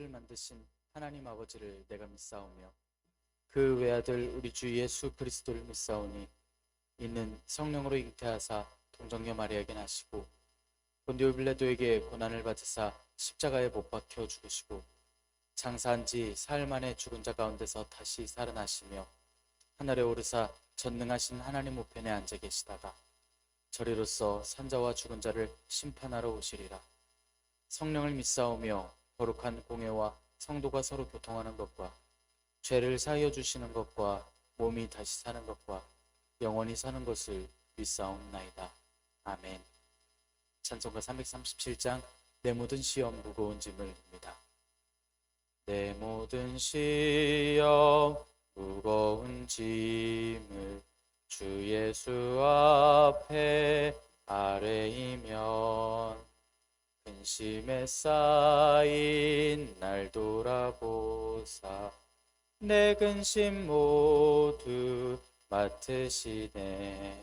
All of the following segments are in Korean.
하늘하늘을 만드신 하나님 아버지를 내가 믿사오며 그 외아들 우리 주 예수 그리스도를 믿사오니 이는 성령으로 잉태하사 동정녀 마리아에게 나시고 본디오 빌라도에게 고난을 받으사 십자가에 못 박혀 죽으시고 장사한 지 사흘 만에 죽은 자 가운데서 다시 살아나시며 하늘에 오르사 전능하신 하나님 우편에 앉아 계시다가 저리로서 산자와 죽은 자를 심판하러 오시리라. 성령을 믿사오며 거룩한 공예와 성도가 서로 교통하는 것과 죄를 사하여 주시는 것과 몸이 다시 사는 것과 영원히 사는 것을 믿사옵나이다. 아멘. 찬송가 337장 내 모든 시험 무거운 짐을입니다. 내 모든 시험 무거운 짐을 주 예수 앞에 아뢰이면 근심에 쌓인 날 돌아보사 내 근심 모두 맡으시네.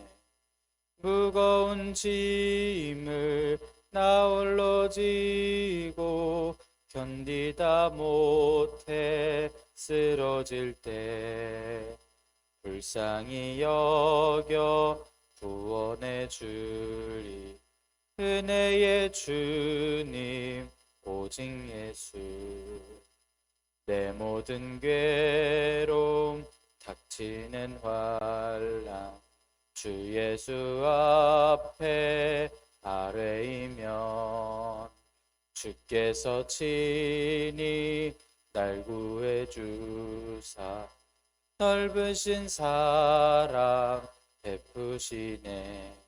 무거운 짐을 나 홀로 지고 견디다 못해 쓰러질 때 불쌍히 여겨 구원해 주리. 은혜의 주님 오직 예수. 내 모든 괴로움 닥치는 환난 주 예수 앞에 아뢰이면 주께서 친히 날 구해 주사 넓으신 사랑 베푸시네.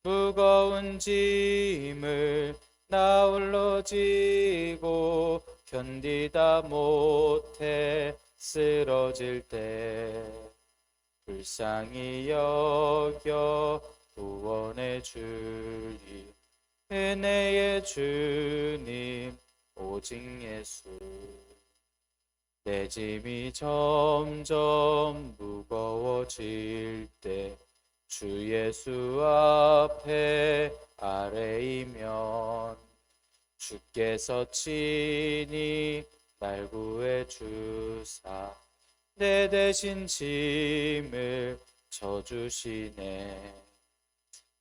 무거운 짐을 나 홀로 지고 견디다 못해 쓰러질 때 불쌍히 여겨 구원해 주리. 은혜의 주님 오직 예수. 내 짐이 점점 무거워질 때 주 예수 앞에 아뢰이면 주께서 친히 날 구해 주사 내 대신 짐을 져주시네.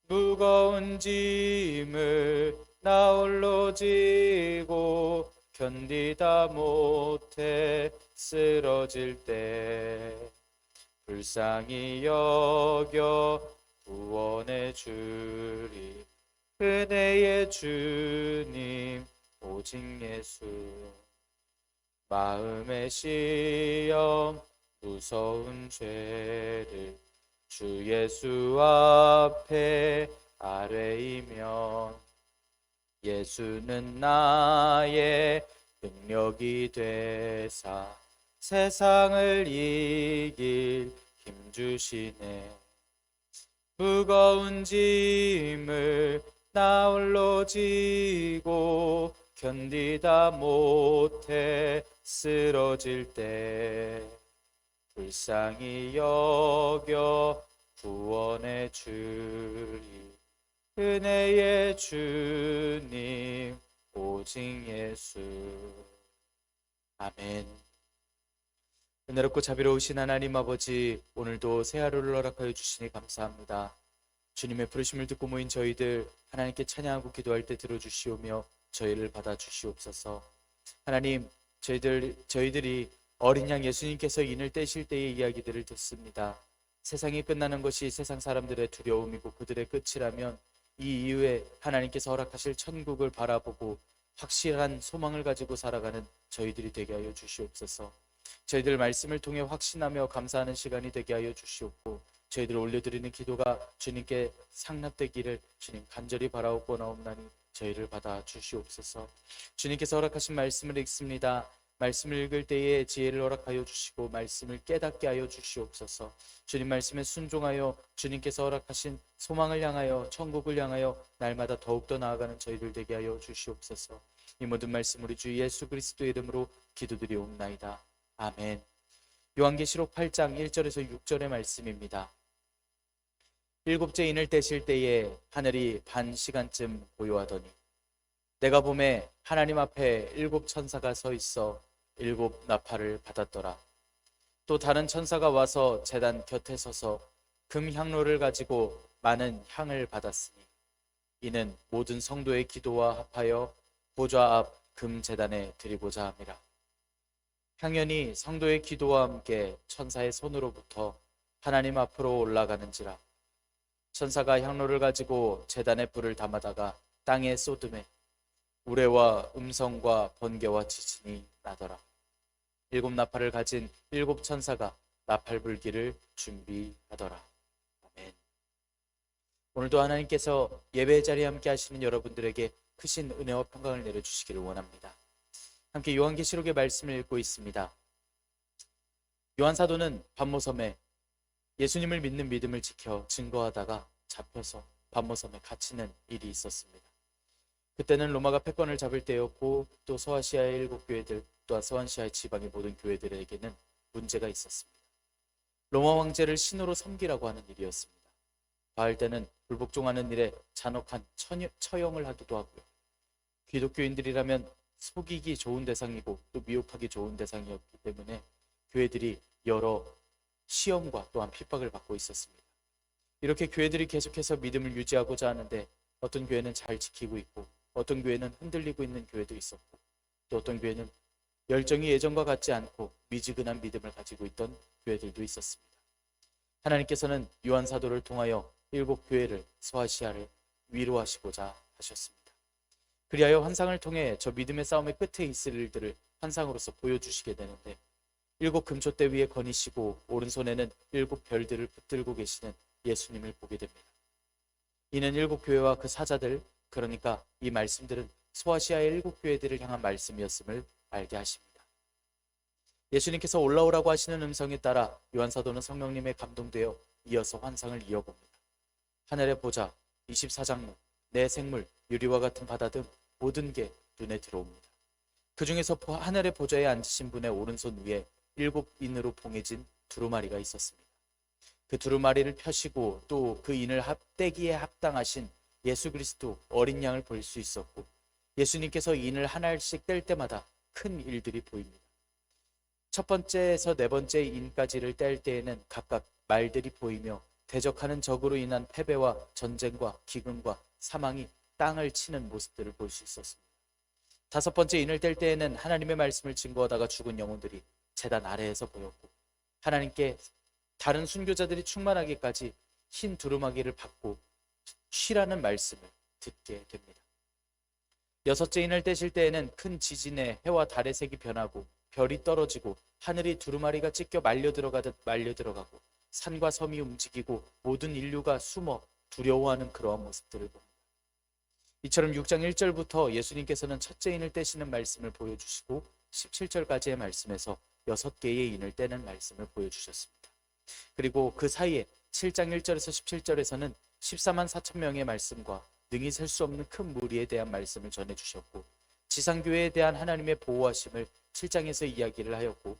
무거운 짐을 나 홀로 지고 견디다 못해 쓰러질 때 불쌍히 여겨 구원해 주리. 은혜의 주님 오직 예수. 마음의 시험 무서운 죄를 주 예수 앞에 아뢰이면 예수는 나의 능력이 되사 세상을 이길 힘 주시네. 무거운 짐을 나 홀로 지고 견디다 못해 쓰러질 때 불쌍히 여겨 구원해 주리. 은혜의 주님 오직 예수. 아멘. 은혜롭고 자비로우신 하나님 아버지, 오늘도 새 하루를 허락하여 주시니 감사합니다. 주님의 부르심을 듣고 모인 저희들 하나님께 찬양하고 기도할 때 들어주시오며 저희를 받아주시옵소서. 하나님, 저희들이 어린 양 예수님께서 인을 떼실 때의 이야기들을 듣습니다. 세상이 끝나는 것이 세상 사람들의 두려움이고 그들의 끝이라면 이 이후에 하나님께서 허락하실 천국을 바라보고 확실한 소망을 가지고 살아가는 저희들이 되게 하여 주시옵소서. 저희들 말씀을 통해 확신하며 감사하는 시간이 되게 하여 주시옵고 저희들 올려드리는 기도가 주님께 상납되기를 주님 간절히 바라옵고나옵나니 저희를 받아 주시옵소서. 주님께서 허락하신 말씀을 읽습니다. 말씀을 읽을 때에 지혜를 허락하여 주시고 말씀을 깨닫게 하여 주시옵소서. 주님 말씀에 순종하여 주님께서 허락하신 소망을 향하여 천국을 향하여 날마다 더욱더 나아가는 저희들 되게 하여 주시옵소서. 이 모든 말씀 우리 주 예수 그리스도의 이름으로 기도드리옵나이다. 아멘. 요한계시록 8장 1절에서 6절의 말씀입니다. 일곱째 인을 떼실 때에 하늘이 반 시간쯤 고요하더니 내가 봄에 하나님 앞에 일곱 천사가 서 있어 일곱 나팔을 받았더라. 또 다른 천사가 와서 제단 곁에 서서 금 향로를 가지고 많은 향을 받았으니 이는 모든 성도의 기도와 합하여 보좌 앞 금 제단에 드리고자 함이라. 향연이 성도의 기도와 함께 천사의 손으로부터 하나님 앞으로 올라가는지라. 천사가 향로를 가지고 제단에 불을 담아다가 땅에 쏟음에 우레와 음성과 번개와 지진이 나더라. 일곱 나팔을 가진 일곱 천사가 나팔 불기를 준비하더라. 아멘. 오늘도 하나님께서 예배의 자리에 함께 하시는 여러분들에게 크신 은혜와 평강을 내려주시기를 원합니다. 함께 요한계시록의 말씀을 읽고 있습니다. 요한 사도는 반모섬에 예수님을 믿는 믿음을 지켜 증거하다가 잡혀서 반모섬에 갇히는 일이 있었습니다. 그때는 로마가 패권을 잡을 때였고 또 소아시아의 일곱 교회들 또한 소아시아의 지방의 모든 교회들에게는 문제가 있었습니다. 로마 왕제를 신으로 섬기라고 하는 일이었습니다. 바할 때는 불복종하는 일에 잔혹한 처형을 하기도 하고요. 기독교인들이라면 속이기 좋은 대상이고 또 미혹하기 좋은 대상이었기 때문에 교회들이 여러 시험과 또한 핍박을 받고 있었습니다. 이렇게 교회들이 계속해서 믿음을 유지하고자 하는데 어떤 교회는 잘 지키고 있고 어떤 교회는 흔들리고 있는 교회도 있었고 또 어떤 교회는 열정이 예전과 같지 않고 미지근한 믿음을 가지고 있던 교회들도 있었습니다. 하나님께서는 요한 사도를 통하여 일곱 교회를 소아시아를 위로하시고자 하셨습니다. 그리하여 환상을 통해 저 믿음의 싸움의 끝에 있을 일들을 환상으로서 보여주시게 되는데 일곱 금촛대 위에 거니시고 오른손에는 일곱 별들을 붙들고 계시는 예수님을 보게 됩니다. 이는 일곱 교회와 그 사자들, 그러니까 이 말씀들은 소아시아의 일곱 교회들을 향한 말씀이었음을 알게 하십니다. 예수님께서 올라오라고 하시는 음성에 따라 요한 사도는 성령님에 감동되어 이어서 환상을 이어봅니다. 하늘의 보좌, 24장로, 내 생물, 유리와 같은 바다 등 모든 게 눈에 들어옵니다. 그 중에서 하늘의 보좌에 앉으신 분의 오른손 위에 일곱 인으로 봉해진 두루마리가 있었습니다. 그 두루마리를 펴시고 또 그 인을 떼기에 합당하신 예수 그리스도 어린 양을 볼 수 있었고 예수님께서 인을 하나씩 뗄 때마다 큰 일들이 보입니다. 첫 번째에서 네 번째 인까지를 뗄 때에는 각각 말들이 보이며 대적하는 적으로 인한 패배와 전쟁과 기근과 사망이 땅을 치는 모습들을 볼 수 있었습니다. 다섯 번째 인을 뗄 때에는 하나님의 말씀을 증거하다가 죽은 영혼들이 제단 아래에서 보였고 하나님께 다른 순교자들이 충만하기까지 흰 두루마기를 받고 쉬라는 말씀을 듣게 됩니다. 여섯째 인을 떼실 때에는 큰 지진에 해와 달의 색이 변하고 별이 떨어지고 하늘이 두루마리가 찢겨 말려 들어가듯 말려 들어가고 산과 섬이 움직이고 모든 인류가 숨어 두려워하는 그러한 모습들을 봅니다. 이처럼 6장 1절부터 예수님께서는 첫째 인을 떼시는 말씀을 보여주시고 17절까지의 말씀에서 6개의 인을 떼는 말씀을 보여주셨습니다. 그리고 그 사이에 7장 1절에서 17절에서는 14만 4천 명의 말씀과 능히 셀 수 없는 큰 무리에 대한 말씀을 전해주셨고 지상교회에 대한 하나님의 보호하심을 7장에서 이야기를 하였고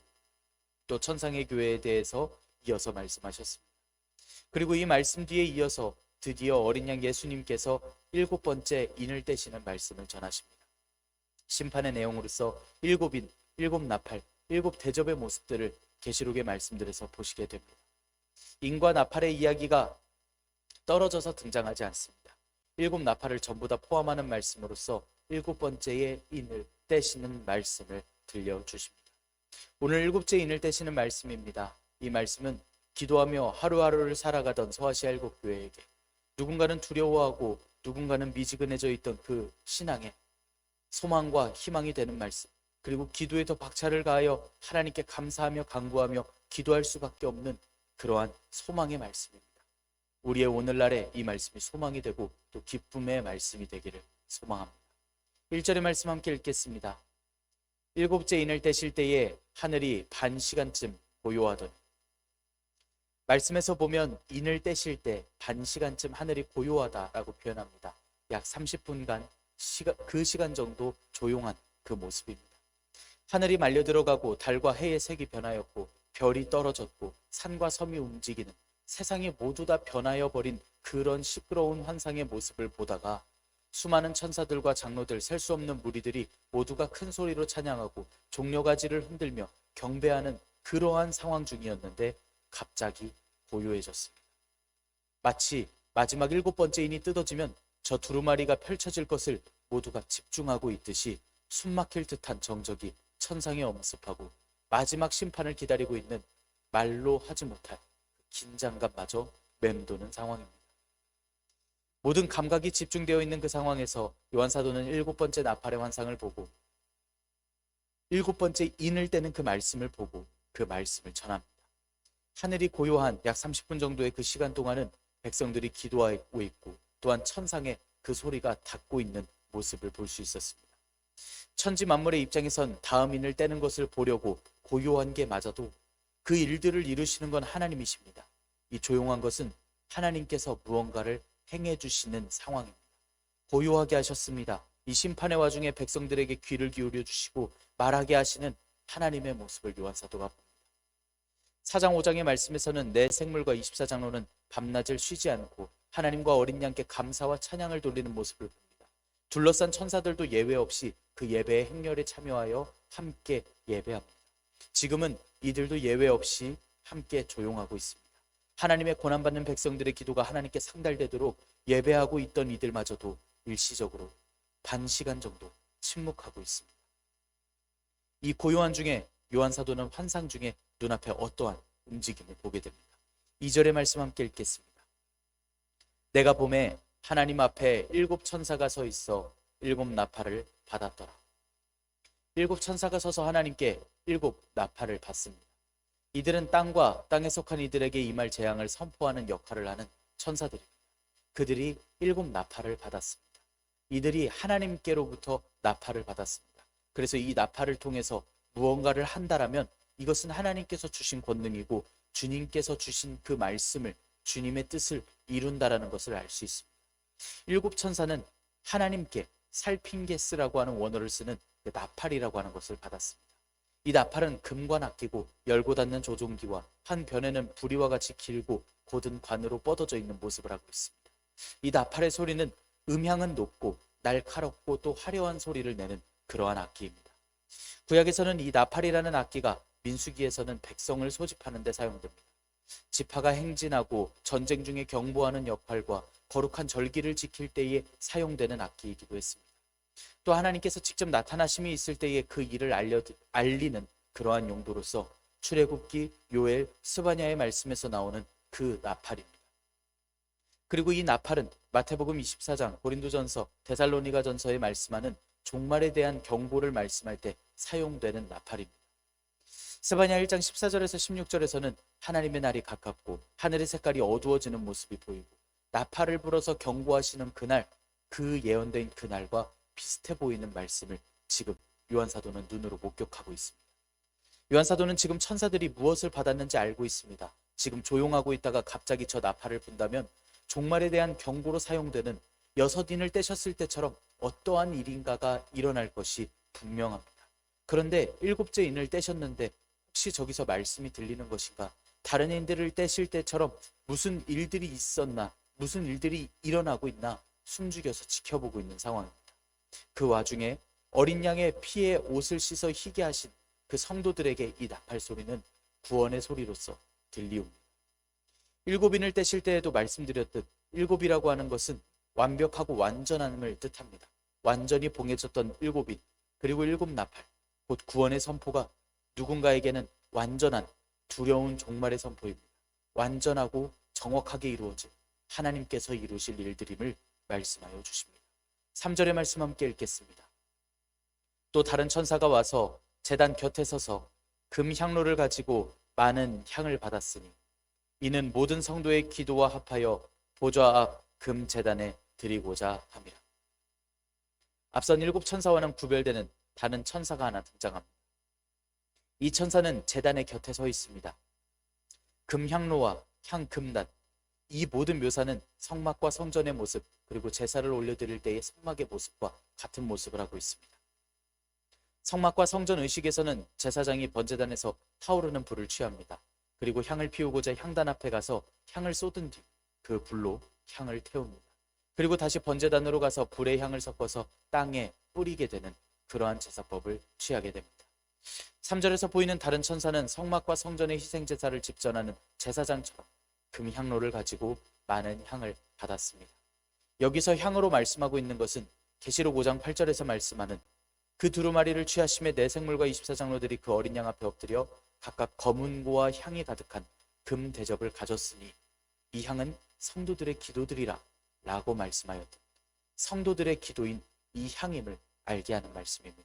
또 천상의 교회에 대해서 이어서 말씀하셨습니다. 그리고 이 말씀 뒤에 이어서 드디어 어린 양 예수님께서 7번째 인을 떼시는 말씀을 전하십니다. 심판의 내용으로서 7인, 7나팔, 7대접의 모습들을 계시록의 말씀들에서 보시게 됩니다. 인과 나팔의 이야기가 떨어져서 등장하지 않습니다. 7나팔을 전부 다 포함하는 말씀으로서 7번째의 인을 떼시는 말씀을 들려주십니다. 오늘 7째 인을 떼시는 말씀입니다. 이 말씀은 기도하며 하루하루를 살아가던 소아시아 7교회에게 누군가는 두려워하고 누군가는 미지근해져 있던 그 신앙에 소망과 희망이 되는 말씀, 그리고 기도에 더 박차를 가하여 하나님께 감사하며 간구하며 기도할 수밖에 없는 그러한 소망의 말씀입니다. 우리의 오늘날에 이 말씀이 소망이 되고 또 기쁨의 말씀이 되기를 소망합니다. 1절의 말씀 함께 읽겠습니다. 7째 인을 떼실 때에 하늘이 반 시간쯤 고요하더니, 말씀에서 보면 인을 떼실 때 반 시간쯤 하늘이 고요하다라고 표현합니다. 약 30분간 그 시간 정도 조용한 그 모습입니다. 하늘이 말려 들어가고 달과 해의 색이 변하였고 별이 떨어졌고 산과 섬이 움직이는, 세상이 모두 다 변하여 버린 그런 시끄러운 환상의 모습을 보다가 수많은 천사들과 장로들, 셀 수 없는 무리들이 모두가 큰 소리로 찬양하고 종려가지를 흔들며 경배하는 그러한 상황 중이었는데 갑자기 고요해졌습니다. 마치 마지막 7번째 인이 뜯어지면 저 두루마리가 펼쳐질 것을 모두가 집중하고 있듯이 숨막힐 듯한 정적이 천상에 엄습하고 마지막 심판을 기다리고 있는 말로 하지 못할 긴장감마저 맴도는 상황입니다. 모든 감각이 집중되어 있는 그 상황에서 요한사도는 7번째 나팔의 환상을 보고 7번째 인을 떼는 그 말씀을 보고 그 말씀을 전합니다. 하늘이 고요한 약 30분 정도의 그 시간 동안은 백성들이 기도하고 있고 또한 천상의 그 소리가 닿고 있는 모습을 볼 수 있었습니다. 천지 만물의 입장에선 다음 인을 떼는 것을 보려고 고요한 게 맞아도 그 일들을 이루시는 건 하나님이십니다. 이 조용한 것은 하나님께서 무언가를 행해 주시는 상황입니다. 고요하게 하셨습니다. 이 심판의 와중에 백성들에게 귀를 기울여 주시고 말하게 하시는 하나님의 모습을 요한사도가 봅니다. 4장 5장의 말씀에서는 내 생물과 24장로는 밤낮을 쉬지 않고 하나님과 어린 양께 감사와 찬양을 돌리는 모습을 봅니다. 둘러싼 천사들도 예외 없이 그 예배의 행렬에 참여하여 함께 예배합니다. 지금은 이들도 예외 없이 함께 조용하고 있습니다. 하나님의 고난받는 백성들의 기도가 하나님께 상달되도록 예배하고 있던 이들마저도 일시적으로 반 시간 정도 침묵하고 있습니다. 이 고요한 중에 요한사도는 환상 중에 눈앞에 어떠한 움직임을 보게 됩니다. 2절의 말씀 함께 읽겠습니다. 내가 봄에 하나님 앞에 7 천사가 서 있어 7 나팔을 받았더라. 7 천사가 서서 하나님께 7 나팔을 받습니다. 이들은 땅과 땅에 속한 이들에게 임할 재앙을 선포하는 역할을 하는 천사들입니다. 그들이 7 나팔을 받았습니다. 이들이 하나님께로부터 나팔을 받았습니다. 그래서 이 나팔을 통해서 무언가를 한다라면 이것은 하나님께서 주신 권능이고 주님께서 주신 그 말씀을, 주님의 뜻을 이룬다라는 것을 알 수 있습니다. 7 천사는 하나님께 살핀게스라고 하는 원어를 쓰는 나팔이라고 하는 것을 받았습니다. 이 나팔은 금과 낚이고 열고 닫는 조종기와 한 변에는 부리와 같이 길고 곧은 관으로 뻗어져 있는 모습을 하고 있습니다. 이 나팔의 소리는 음향은 높고 날카롭고 또 화려한 소리를 내는 그러한 악기입니다. 구약에서는 이 나팔이라는 악기가 민수기에서는 백성을 소집하는 데 사용됩니다. 지파가 행진하고 전쟁 중에 경보하는 역할과 거룩한 절기를 지킬 때에 사용되는 악기이기도 했습니다. 또 하나님께서 직접 나타나심이 있을 때에 그 일을 알리는 그러한 용도로서 출애굽기, 요엘, 스바냐의 말씀에서 나오는 그 나팔입니다. 그리고 이 나팔은 마태복음 24장, 고린도전서, 데살로니가전서에 말씀하는 종말에 대한 경고를 말씀할 때 사용되는 나팔입니다. 스바냐 1장 14절에서 16절에서는 하나님의 날이 가깝고 하늘의 색깔이 어두워지는 모습이 보이고 나팔을 불어서 경고하시는 그날, 그 예언된 그날과 비슷해 보이는 말씀을 지금 요한사도는 눈으로 목격하고 있습니다. 요한사도는 지금 천사들이 무엇을 받았는지 알고 있습니다. 지금 조용하고 있다가 갑자기 저 나팔을 분다면 종말에 대한 경고로 사용되는 6인을 떼셨을 때처럼 어떠한 일인가가 일어날 것이 분명합니다. 그런데 7째 인을 떼셨는데 혹시 저기서 말씀이 들리는 것인가? 다른 인들을 떼실 때처럼 무슨 일들이 있었나? 무슨 일들이 일어나고 있나? 숨죽여서 지켜보고 있는 상황입니다. 그 와중에 어린 양의 피에 옷을 씻어 희게 하신 그 성도들에게 이 나팔 소리는 구원의 소리로서 들리옵니다. 7인을 떼실 때에도 말씀드렸듯 7이라고 하는 것은 완벽하고 완전함을 뜻합니다. 완전히 봉해졌던 7인 그리고 7 나팔, 곧 구원의 선포가 누군가에게는 완전한 두려운 종말의 선포입니다. 완전하고 정확하게 이루어진 하나님께서 이루실 일들임을 말씀하여 주십니다. 3절의 말씀 함께 읽겠습니다. 또 다른 천사가 와서 제단 곁에 서서 금 향로를 가지고 많은 향을 받았으니 이는 모든 성도의 기도와 합하여 보좌 앞 금 제단에 드리고자 함이라. 앞선 7 천사와는 구별되는 다른 천사가 하나 등장합니다. 이 천사는 제단의 곁에 서 있습니다. 금향로와 향금단, 이 모든 묘사는 성막과 성전의 모습 그리고 제사를 올려드릴 때의 성막의 모습과 같은 모습을 하고 있습니다. 성막과 성전 의식에서는 제사장이 번제단에서 타오르는 불을 취합니다. 그리고 향을 피우고자 향단 앞에 가서 향을 쏟은 뒤 그 불로 향을 태웁니다. 그리고 다시 번제단으로 가서 불의 향을 섞어서 땅에 뿌리게 되는 그러한 제사법을 취하게 됩니다. 3절에서 보이는 다른 천사는 성막과 성전의 희생제사를 집전하는 제사장처럼 금향로를 가지고 많은 향을 받았습니다. 여기서 향으로 말씀하고 있는 것은 계시록 5장 8절에서 말씀하는 그 두루마리를 취하심에 네 생물과 24장로들이 그 어린 양 앞에 엎드려 각각 검은고와 향이 가득한 금 대접을 가졌으니 이 향은 성도들의 기도들이라 라고 말씀하였던 성도들의 기도인 이 향임을 알게 하는 말씀입니다.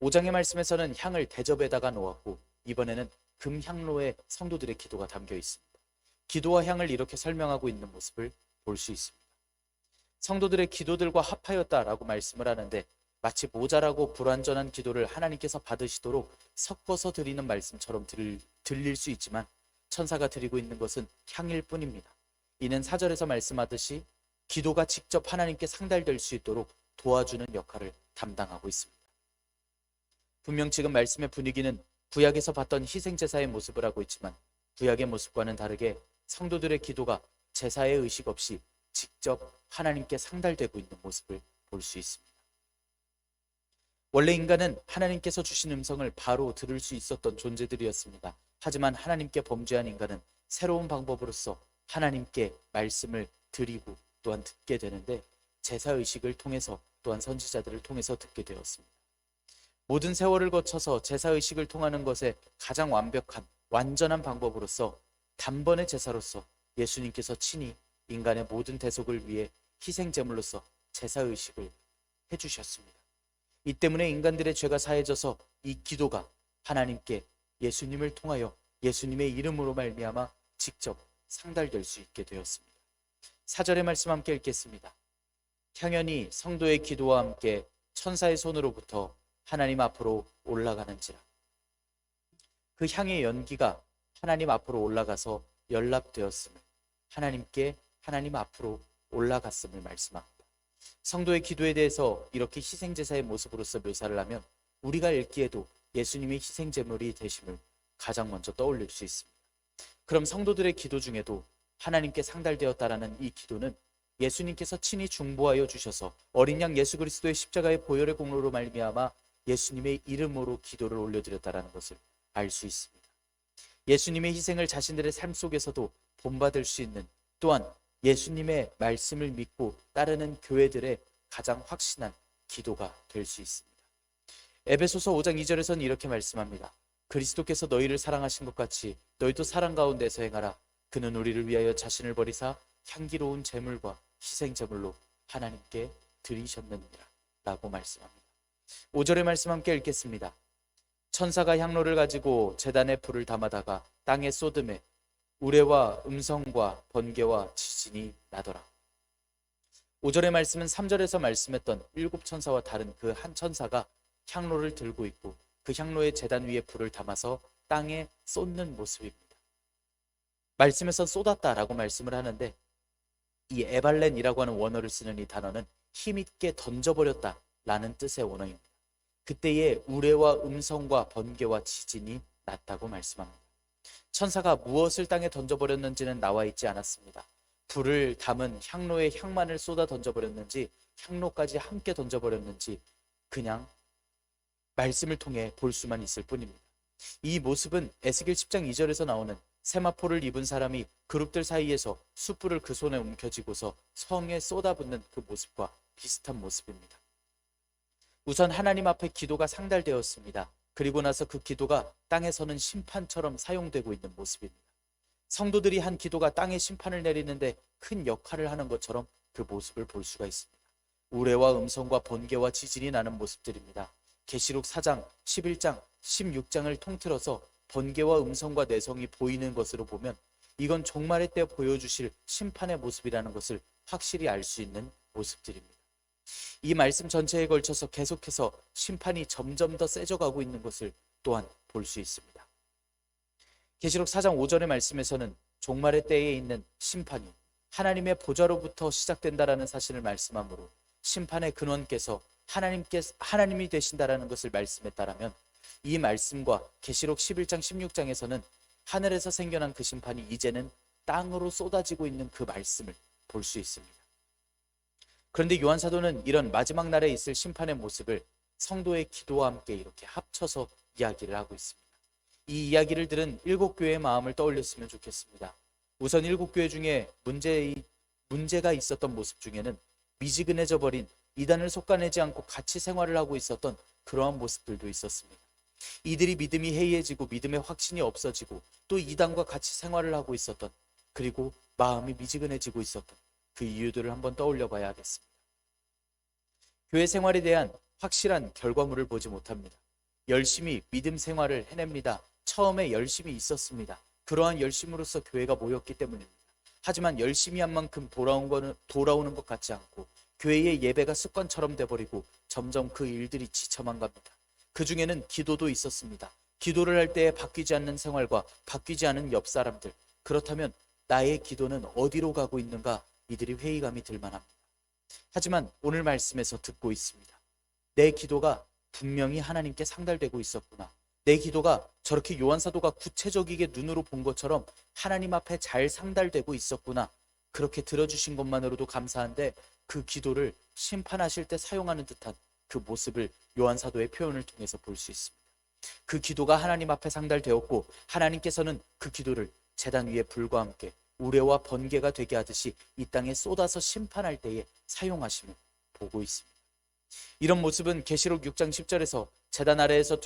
5장의 말씀에서는 향을 대접에다가 놓았고 이번에는 금향로에 성도들의 기도가 담겨 있습니다. 기도와 향을 이렇게 설명하고 있는 모습을 볼 수 있습니다. 성도들의 기도들과 합하였다라고 말씀을 하는데 마치 모자라고 불완전한 기도를 하나님께서 받으시도록 섞어서 드리는 말씀처럼 들릴 수 있지만 천사가 드리고 있는 것은 향일 뿐입니다. 이는 4절에서 말씀하듯이 기도가 직접 하나님께 상달될 수 있도록 도와주는 역할을 담당하고 있습니다. 분명 지금 말씀의 분위기는 구약에서 봤던 희생제사의 모습을 하고 있지만 구약의 모습과는 다르게 성도들의 기도가 제사의 의식 없이 직접 하나님께 상달되고 있는 모습을 볼 수 있습니다. 원래 인간은 하나님께서 주신 음성을 바로 들을 수 있었던 존재들이었습니다. 하지만 하나님께 범죄한 인간은 새로운 방법으로서 하나님께 말씀을 드리고 또한 듣게 되는데 제사의식을 통해서 또한 선지자들을 통해서 듣게 되었습니다. 모든 세월을 거쳐서 제사의식을 통하는 것에 가장 완벽한 완전한 방법으로서 단번의 제사로서 예수님께서 친히 인간의 모든 대속을 위해 희생제물로서 제사의식을 해주셨습니다. 이 때문에 인간들의 죄가 사해져서 이 기도가 하나님께 예수님을 통하여 예수님의 이름으로 말미암아 직접 상달될 수 있게 되었습니다. 4절의 말씀 함께 읽겠습니다. 향연이 성도의 기도와 함께 천사의 손으로부터 하나님 앞으로 올라가는지라. 그 향의 연기가 하나님 앞으로 올라가서 연락되었음을, 하나님께 하나님 앞으로 올라갔음을 말씀합니다. 성도의 기도에 대해서 이렇게 희생제사의 모습으로서 묘사를 하면 우리가 읽기에도 예수님의 희생제물이 되심을 가장 먼저 떠올릴 수 있습니다. 그럼 성도들의 기도 중에도 하나님께 상달되었다라는 이 기도는 예수님께서 친히 중보하여 주셔서 어린 양 예수 그리스도의 십자가의 보혈의 공로로 말미암아 예수님의 이름으로 기도를 올려드렸다라는 것을 알 수 있습니다. 예수님의 희생을 자신들의 삶 속에서도 본받을 수 있는, 또한 예수님의 말씀을 믿고 따르는 교회들의 가장 확신한 기도가 될 수 있습니다. 에베소서 5장 2절에서는 이렇게 말씀합니다. 그리스도께서 너희를 사랑하신 것 같이 너희도 사랑 가운데서 행하라. 그는 우리를 위하여 자신을 버리사 향기로운 제물과 희생제물로 하나님께 드리셨느니라 라고 말씀합니다. 5절의 말씀 함께 읽겠습니다. 천사가 향로를 가지고 제단에 불을 담아다가 땅에 쏟음에 우레와 음성과 번개와 지진이 나더라. 5절의 말씀은 3절에서 말씀했던 7천사와 다른 그 한 천사가 향로를 들고 있고 그 향로의 제단 위에 불을 담아서 땅에 쏟는 모습입니다. 말씀에서 쏟았다라고 말씀을 하는데 이 에발렌이라고 하는 원어를 쓰는 이 단어는 힘있게 던져버렸다라는 뜻의 원어입니다. 그때에 우레와 음성과 번개와 지진이 났다고 말씀합니다. 천사가 무엇을 땅에 던져버렸는지는 나와 있지 않았습니다. 불을 담은 향로에 향만을 쏟아 던져버렸는지 향로까지 함께 던져버렸는지 그냥 말씀을 통해 볼 수만 있을 뿐입니다. 이 모습은 에스겔 10장 2절에서 나오는 세마포를 입은 사람이 그룹들 사이에서 숯불을 그 손에 움켜쥐고서 성에 쏟아붓는 그 모습과 비슷한 모습입니다. 우선 하나님 앞에 기도가 상달되었습니다. 그리고 나서 그 기도가 땅에서는 심판처럼 사용되고 있는 모습입니다. 성도들이 한 기도가 땅에 심판을 내리는데 큰 역할을 하는 것처럼 그 모습을 볼 수가 있습니다. 우레와 음성과 번개와 지진이 나는 모습들입니다. 계시록 4장, 11장, 16장을 통틀어서 번개와 음성과 내성이 보이는 것으로 보면 이건 종말의 때 보여주실 심판의 모습이라는 것을 확실히 알 수 있는 모습들입니다. 이 말씀 전체에 걸쳐서 계속해서 심판이 점점 더 세져가고 있는 것을 또한 볼 수 있습니다. 계시록 4장 5절의 말씀에서는 종말의 때에 있는 심판이 하나님의 보좌로부터 시작된다라는 사실을 말씀하므로 심판의 근원께서 하나님이 되신다라는 것을 말씀했다라면 이 말씀과 계시록 11장 16장에서는 하늘에서 생겨난 그 심판이 이제는 땅으로 쏟아지고 있는 그 말씀을 볼 수 있습니다. 그런데 요한 사도는 이런 마지막 날에 있을 심판의 모습을 성도의 기도와 함께 이렇게 합쳐서 이야기를 하고 있습니다. 이 이야기를 들은 일곱 교회의 마음을 떠올렸으면 좋겠습니다. 우선 일곱 교회 중에 문제가 있었던 모습 중에는 미지근해져 버린, 이단을 속아내지 않고 같이 생활을 하고 있었던 그러한 모습들도 있었습니다. 이들이 믿음이 해이해지고 믿음의 확신이 없어지고 또 이단과 같이 생활을 하고 있었던, 그리고 마음이 미지근해지고 있었던 그 이유들을 한번 떠올려 봐야 하겠습니다. 교회 생활에 대한 확실한 결과물을 보지 못합니다. 열심히 믿음 생활을 해냅니다. 처음에 열심히 있었습니다. 그러한 열심으로써 교회가 모였기 때문입니다. 하지만 열심히 한 만큼 돌아오는 것 같지 않고 교회의 예배가 습관처럼 돼버리고 점점 그 일들이 지쳐만 갑니다. 그 중에는 기도도 있었습니다. 기도를 할 때 바뀌지 않는 생활과 바뀌지 않은 옆 사람들, 그렇다면 나의 기도는 어디로 가고 있는가, 이들이 회의감이 들만합니다. 하지만 오늘 말씀에서 듣고 있습니다. 내 기도가 분명히 하나님께 상달되고 있었구나. 내 기도가 저렇게 요한 사도가 구체적이게 눈으로 본 것처럼 하나님 앞에 잘 상달되고 있었구나. 그렇게 들어주신 것만으로도 감사한데 그 기도를 심판하실 때 사용하는 듯한 그 모습을 요한 사도의 표현을 통해서 볼 수 있습니다. 그 기도가 하나님 앞에 상달되었고 하나님께서는 그 기도를 제단 위에 불과 함께 우레와 번개가 되게 하듯이 이 땅에 쏟아서 심판할 때에 사용하심을 보고 있습니다. 이런 모습은 계시록 6장 10절에서 제단 아래에서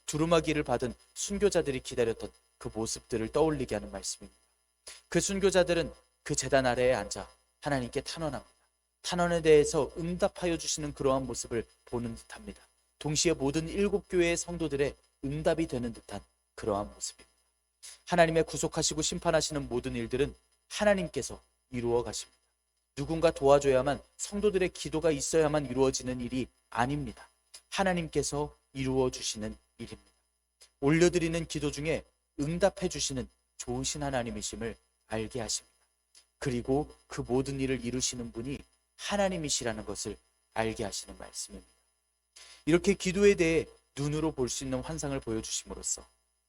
두루마기를 받은 순교자들이 기다렸던 그 모습들을 떠올리게 하는 말씀입니다. 그 순교자들은 그 제단 아래에 앉아 하나님께 탄원합니다. 탄원에 대해서 응답하여 주시는 그러한 모습을 보는 듯합니다. 동시에 모든 일곱 교회의 성도들의 응답이 되는 듯한 그러한 모습입니다. 하나님의 구속하시고 심판하시는 모든 일들은 하나님께서 이루어 가십니다. 누군가 도와줘야만, 성도들의 기도가 있어야만 이루어지는 일이 아닙니다. 하나님께서 이루어 주시는 일입니다. 올려드리는 기도 중에 응답해 주시는 좋으신 하나님이심을 알게 하십니다. 그리고 그 모든 일을 이루시는 분이 하나님이시라는 것을 알게 하시는 말씀입니다. 이렇게 기도에 대해 눈으로 볼 수 있는 환상을 보여주심으로써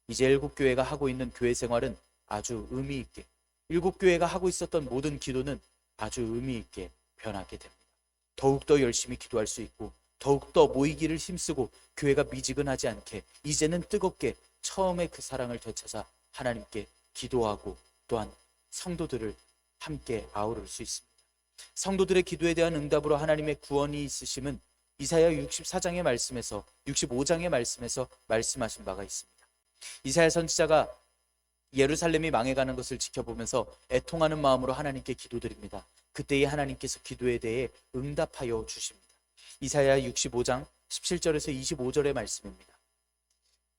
이제 일곱 교회가 하고 있는 교회 생활은 아주 의미 있게, 일곱 교회가 하고 있었던 모든 기도는 아주 의미 있게 변하게 됩니다. 더욱더 열심히 기도할 수 있고 더욱더 모이기를 힘쓰고 교회가 미지근하지 않게 이제는 뜨겁게 처음에 그 사랑을 되찾아 하나님께 기도하고 또한 성도들을 함께 아우를 수 있습니다. 성도들의 기도에 대한 응답으로 하나님의 구원이 있으심은 이사야 64장의 말씀에서 65장의 말씀에서 말씀하신 바가 있습니다. 이사야 선지자가 예루살렘이 망해가는 것을 지켜보면서 애통하는 마음으로 하나님께 기도드립니다. 그때에 하나님께서 기도에 대해 응답하여 주십니다. 이사야 65장 17절에서 25절의 말씀입니다.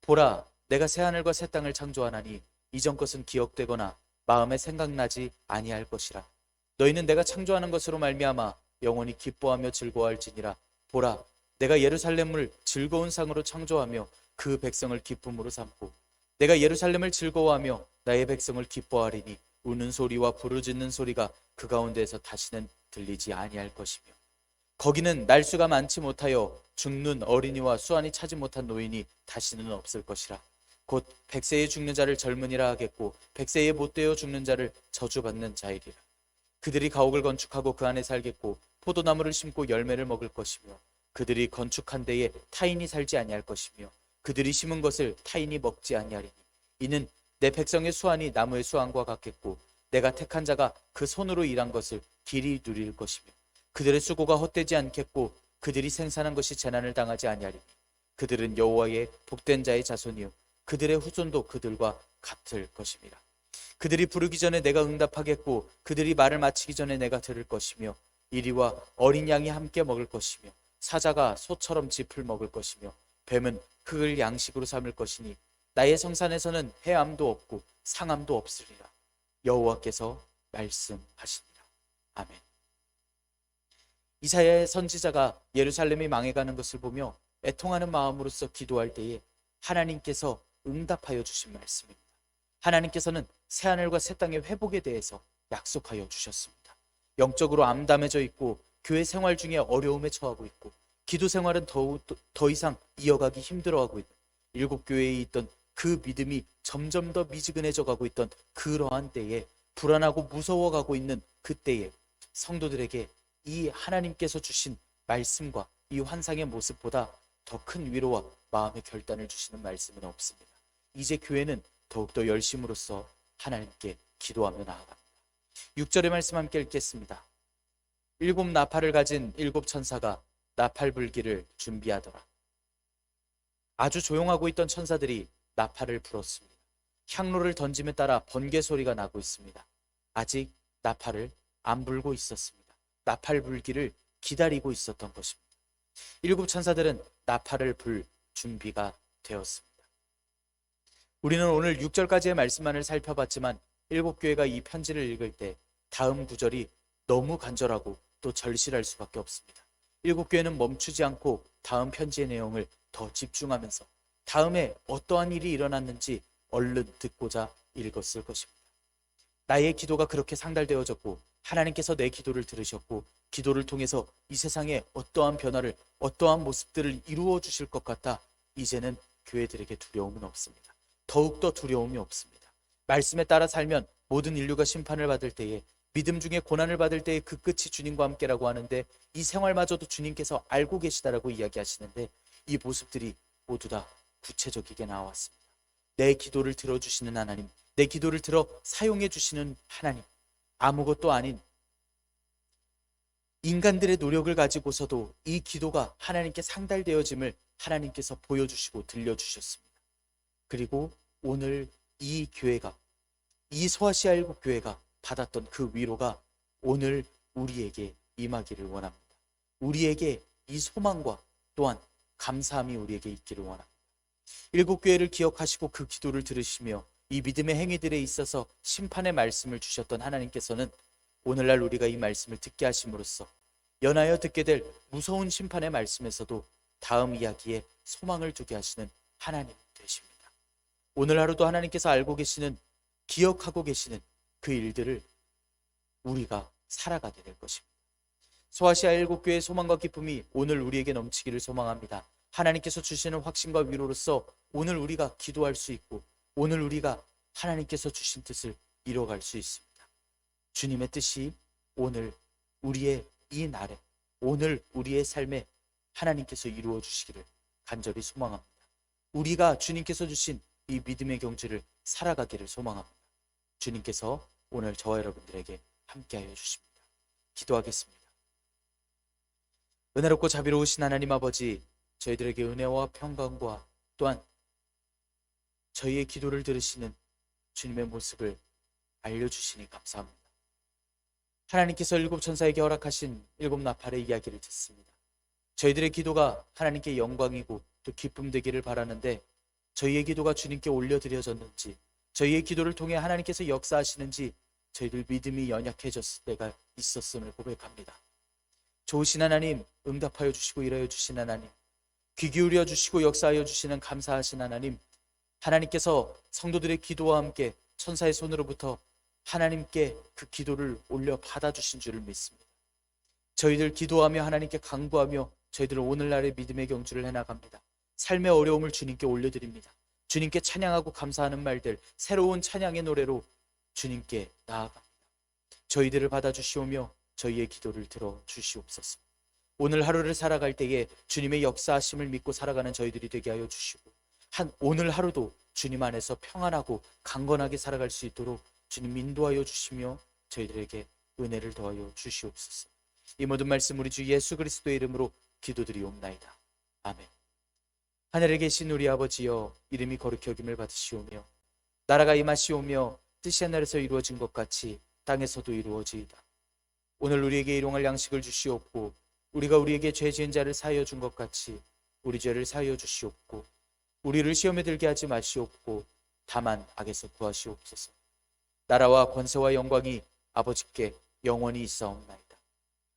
보라, 내가 새하늘과 새 땅을 창조하나니 이전 것은 기억되거나 마음에 생각나지 아니할 것이라. 너희는 내가 창조하는 것으로 말미암아 영원히 기뻐하며 즐거워할지니라. 보라, 내가 예루살렘을 즐거운 상으로 창조하며 그 백성을 기쁨으로 삼고 내가 예루살렘을 즐거워하며 나의 백성을 기뻐하리니 우는 소리와 부르짖는 소리가 그 가운데에서 다시는 들리지 아니할 것이며 거기는 날수가 많지 못하여 죽는 어린이와 수완이 차지 못한 노인이 다시는 없을 것이라. 곧 100세에 죽는 자를 젊은이라 하겠고 100세에 못되어 죽는 자를 저주받는 자이리라. 그들이 가옥을 건축하고 그 안에 살겠고 포도나무를 심고 열매를 먹을 것이며 그들이 건축한 데에 타인이 살지 아니할 것이며 그들이 심은 것을 타인이 먹지 아니하리니 이는 내 백성의 수완이 나무의 수완과 같겠고 내가 택한 자가 그 손으로 일한 것을 길이 누릴 것이며 그들의 수고가 헛되지 않겠고 그들이 생산한 것이 재난을 당하지 아니하리니 그들은 여호와의 복된 자의 자손이요 그들의 후손도 그들과 같을 것입니다. 그들이 부르기 전에 내가 응답하겠고 그들이 말을 마치기 전에 내가 들을 것이며 이리와 어린 양이 함께 먹을 것이며 사자가 소처럼 짚을 먹을 것이며 뱀은 흙을 양식으로 삼을 것이니 나의 성산에서는 해암도 없고 상암도 없으리라. 여호와께서 말씀하시니라. 아멘. 이사야의 선지자가 예루살렘이 망해가는 것을 보며 애통하는 마음으로서 기도할 때에 하나님께서 응답하여 주신 말씀입니다. 하나님께서는 새하늘과 새 땅의 회복에 대해서 약속하여 주셨습니다. 영적으로 암담해져 있고 교회 생활 중에 어려움에 처하고 있고 기도 생활은 더 이상 이어가기 힘들어하고 있는 일곱 교회에 있던 그 믿음이 점점 더 미지근해져 가고 있던 그러한 때에 불안하고 무서워가고 있는 그때에 성도들에게 이 하나님께서 주신 말씀과 이 환상의 모습보다 더 큰 위로와 마음의 결단을 주시는 말씀은 없습니다. 이제 교회는 더욱더 열심으로써 하나님께 기도하며 나아갑니다. 6절의 말씀 함께 읽겠습니다. 일곱 나팔을 가진 일곱 천사가 나팔 불기를 준비하더라. 아주 조용하고 있던 천사들이 나팔을 불었습니다. 향로를 던짐에 따라 번개 소리가 나고 있습니다. 아직 나팔을 안 불고 있었습니다. 나팔 불기를 기다리고 있었던 것입니다. 일곱 천사들은 나팔을 불 준비가 되었습니다. 우리는 오늘 6절까지의 말씀만을 살펴봤지만 일곱 교회가 이 편지를 읽을 때 다음 구절이 너무 간절하고 또 절실할 수밖에 없습니다. 일곱 교회는 멈추지 않고 다음 편지의 내용을 더 집중하면서 다음에 어떠한 일이 일어났는지 얼른 듣고자 읽었을 것입니다. 나의 기도가 그렇게 상달되어졌고 하나님께서 내 기도를 들으셨고 기도를 통해서 이 세상에 어떠한 변화를, 어떠한 모습들을 이루어 주실 것 같다. 이제는 교회들에게 두려움은 없습니다. 더욱더 두려움이 없습니다. 말씀에 따라 살면 모든 인류가 심판을 받을 때에, 믿음 중에 고난을 받을 때에 그 끝이 주님과 함께라고 하는데, 이 생활마저도 주님께서 알고 계시다라고 이야기하시는데 이 모습들이 모두 다 구체적이게 나왔습니다. 내 기도를 들어주시는 하나님, 내 기도를 들어 사용해 주시는 하나님, 아무것도 아닌 인간들의 노력을 가지고서도 이 기도가 하나님께 상달되어짐을 하나님께서 보여주시고 들려주셨습니다. 그리고 오늘 이 교회가, 이 소아시아 일곱 교회가 받았던 그 위로가 오늘 우리에게 임하기를 원합니다. 우리에게 이 소망과 또한 감사함이 우리에게 있기를 원합니다. 일곱 교회를 기억하시고 그 기도를 들으시며 이 믿음의 행위들에 있어서 심판의 말씀을 주셨던 하나님께서는 오늘날 우리가 이 말씀을 듣게 하심으로써 연하여 듣게 될 무서운 심판의 말씀에서도 다음 이야기에 소망을 두게 하시는 하나님 되십니다. 오늘 하루도 하나님께서 알고 계시는, 기억하고 계시는 그 일들을 우리가 살아가게 될 것입니다. 소아시아 일곱 교회의 소망과 기쁨이 오늘 우리에게 넘치기를 소망합니다. 하나님께서 주시는 확신과 위로로서 오늘 우리가 기도할 수 있고 오늘 우리가 하나님께서 주신 뜻을 이뤄갈 수 있습니다. 주님의 뜻이 오늘 우리의 이 날에, 오늘 우리의 삶에 하나님께서 이루어 주시기를 간절히 소망합니다. 우리가 주님께서 주신 이 믿음의 경주를 살아가기를 소망합니다. 주님께서 오늘 저와 여러분들에게 함께하여 주십니다. 기도하겠습니다. 은혜롭고 자비로우신 하나님 아버지, 저희들에게 은혜와 평강과 또한 저희의 기도를 들으시는 주님의 모습을 알려주시니 감사합니다. 하나님께서 일곱 천사에게 허락하신 일곱 나팔의 이야기를 듣습니다. 저희들의 기도가 하나님께 영광이고 또 기쁨 되기를 바라는데 저희의 기도가 주님께 올려드려졌는지, 저희의 기도를 통해 하나님께서 역사하시는지 저희들 믿음이 연약해졌을 때가 있었음을 고백합니다. 좋으신 하나님, 응답하여 주시고 일하여 주신 하나님, 귀 기울여 주시고 역사하여 주시는 감사하신 하나님, 하나님께서 성도들의 기도와 함께 천사의 손으로부터 하나님께 그 기도를 올려 받아주신 줄을 믿습니다. 저희들 기도하며 하나님께 간구하며 저희들은 오늘날의 믿음의 경주를 해나갑니다. 삶의 어려움을 주님께 올려드립니다. 주님께 찬양하고 감사하는 말들, 새로운 찬양의 노래로 주님께 나아갑니다. 저희들을 받아주시오며 저희의 기도를 들어주시옵소서. 오늘 하루를 살아갈 때에 주님의 역사하심을 믿고 살아가는 저희들이 되게 하여 주시고, 오늘 하루도 주님 안에서 평안하고 강건하게 살아갈 수 있도록 주님 인도하여 주시며 저희들에게 은혜를 더하여 주시옵소서. 이 모든 말씀 우리 주 예수 그리스도의 이름으로 기도드리옵나이다. 아멘. 하늘에 계신 우리 아버지여, 이름이 거룩히 여김을 받으시오며 나라가 임하시오며 뜻이 하늘에서 이루어진 것 같이 땅에서도 이루어지이다. 오늘 우리에게 일용할 양식을 주시옵고 우리가 우리에게 죄 지은 자를 사하여 준 것 같이 우리 죄를 사하여 주시옵고 우리를 시험에 들게 하지 마시옵고 다만 악에서 구하시옵소서. 나라와 권세와 영광이 아버지께 영원히 있사옵나이다.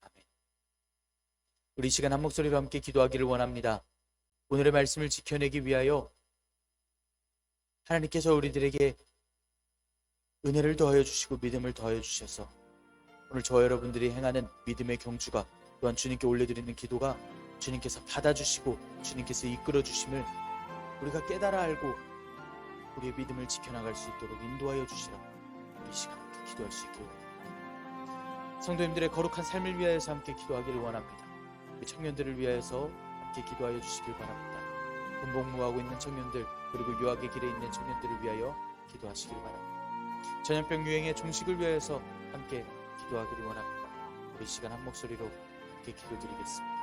아멘. 우리 이 시간 한 목소리로 함께 기도하기를 원합니다. 오늘의 말씀을 지켜내기 위하여 하나님께서 우리들에게 은혜를 더하여 주시고 믿음을 더하여 주셔서 오늘 저와 여러분들이 행하는 믿음의 경주가, 또한 주님께 올려드리는 기도가 주님께서 받아주시고 주님께서 이끌어 주심을 우리가 깨달아 알고 우리의 믿음을 지켜나갈 수 있도록 인도하여 주시라. 우리 이 시간 함께 기도할 수 있기를 원합니다. 성도님들의 거룩한 삶을 위하여서 함께 기도하기를 원합니다. 우리 청년들을 위하여서 함께 기도하여 주시길 바랍니다. 군복무하고 있는 청년들, 그리고 유학의 길에 있는 청년들을 위하여 기도하시길 바랍니다. 전염병 유행의 종식을 위하여서 함께 기도하기를 원합니다. 우리 시간 한 목소리로 함께 기도드리겠습니다.